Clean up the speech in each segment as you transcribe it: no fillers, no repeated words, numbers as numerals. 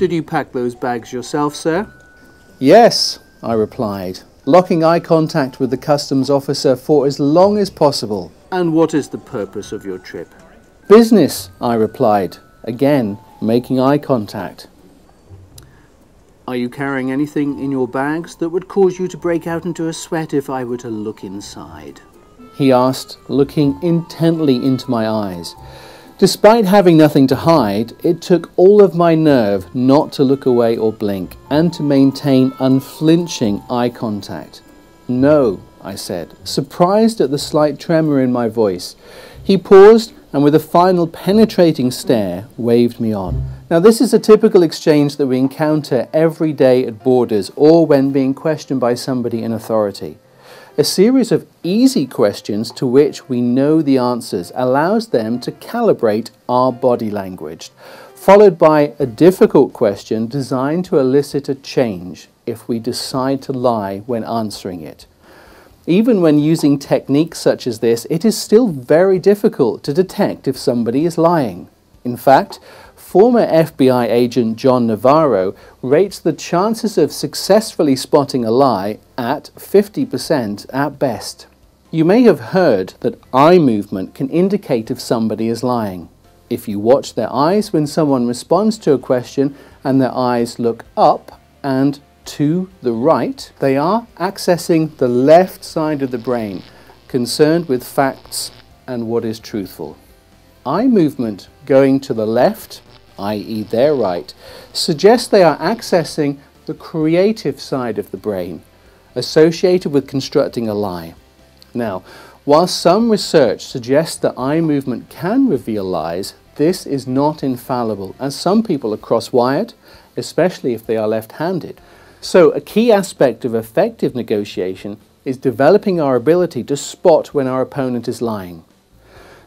Did you pack those bags yourself, sir? Yes, I replied, locking eye contact with the customs officer for as long as possible. And what is the purpose of your trip? Business, I replied, again making eye contact. Are you carrying anything in your bags that would cause you to break out into a sweat if I were to look inside? He asked, looking intently into my eyes. Despite having nothing to hide, it took all of my nerve not to look away or blink, and to maintain unflinching eye contact. No, I said, surprised at the slight tremor in my voice. He paused and with a final penetrating stare waved me on. Now this is a typical exchange that we encounter every day at borders or when being questioned by somebody in authority. A series of easy questions to which we know the answers allows them to calibrate our body language, followed by a difficult question designed to elicit a change if we decide to lie when answering it. Even when using techniques such as this, it is still very difficult to detect if somebody is lying. In fact, former FBI agent John Navarro rates the chances of successfully spotting a lie at 50% at best. You may have heard that eye movement can indicate if somebody is lying. If you watch their eyes when someone responds to a question and their eyes look up and to the right, they are accessing the left side of the brain, concerned with facts and what is truthful. Eye movement going to the left, i.e. their right, suggests they are accessing the creative side of the brain, associated with constructing a lie. Now, while some research suggests that eye movement can reveal lies, this is not infallible, as some people are cross-wired, especially if they are left-handed. So a key aspect of effective negotiation is developing our ability to spot when our opponent is lying.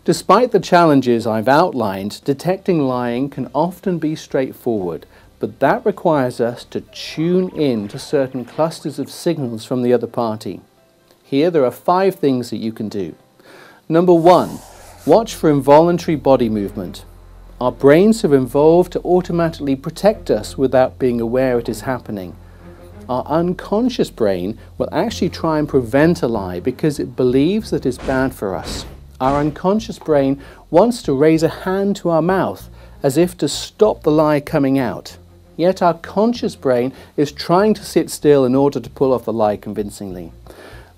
Despite the challenges I've outlined, detecting lying can often be straightforward, but that requires us to tune in to certain clusters of signals from the other party. Here there are 5 things that you can do. Number 1, watch for involuntary body movement. Our brains have evolved to automatically protect us without being aware it is happening. Our unconscious brain will actually try and prevent a lie because it believes that it's bad for us. Our unconscious brain wants to raise a hand to our mouth as if to stop the lie coming out. Yet our conscious brain is trying to sit still in order to pull off the lie convincingly.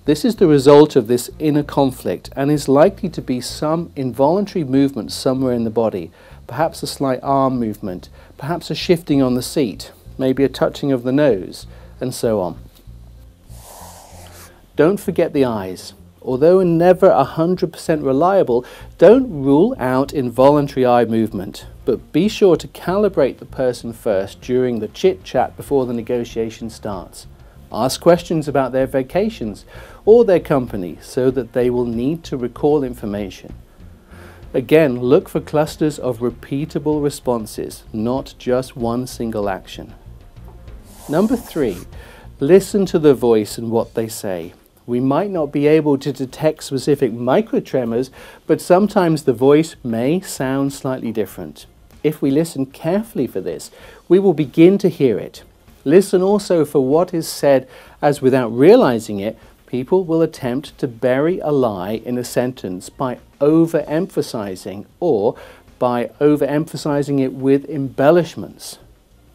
This is the result of this inner conflict and is likely to be some involuntary movement somewhere in the body, perhaps a slight arm movement, perhaps a shifting on the seat, maybe a touching of the nose, and so on. Don't forget the eyes. Although never 100% reliable, don't rule out involuntary eye movement, but be sure to calibrate the person first during the chit-chat before the negotiation starts. Ask questions about their vacations or their company so that they will need to recall information. Again, look for clusters of repeatable responses, not just one single action. Number 3, listen to the voice and what they say. We might not be able to detect specific microtremors, but sometimes the voice may sound slightly different. If we listen carefully for this, we will begin to hear it. Listen also for what is said, as without realizing it, people will attempt to bury a lie in a sentence by overemphasizing or by overemphasizing it with embellishments.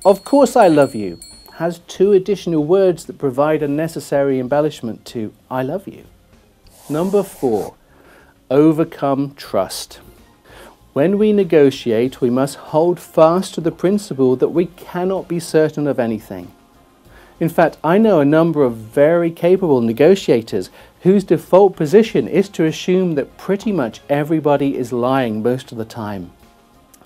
Of course I love you has 2 additional words that provide a necessary embellishment to I love you. Number 4, overcome trust. When we negotiate, we must hold fast to the principle that we cannot be certain of anything. In fact, I know a number of very capable negotiators whose default position is to assume that pretty much everybody is lying most of the time.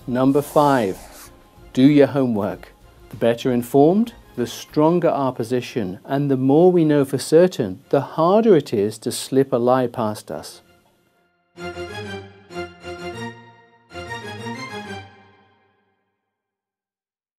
Number 5, do your homework. The better informed, the stronger our position, and the more we know for certain, the harder it is to slip a lie past us.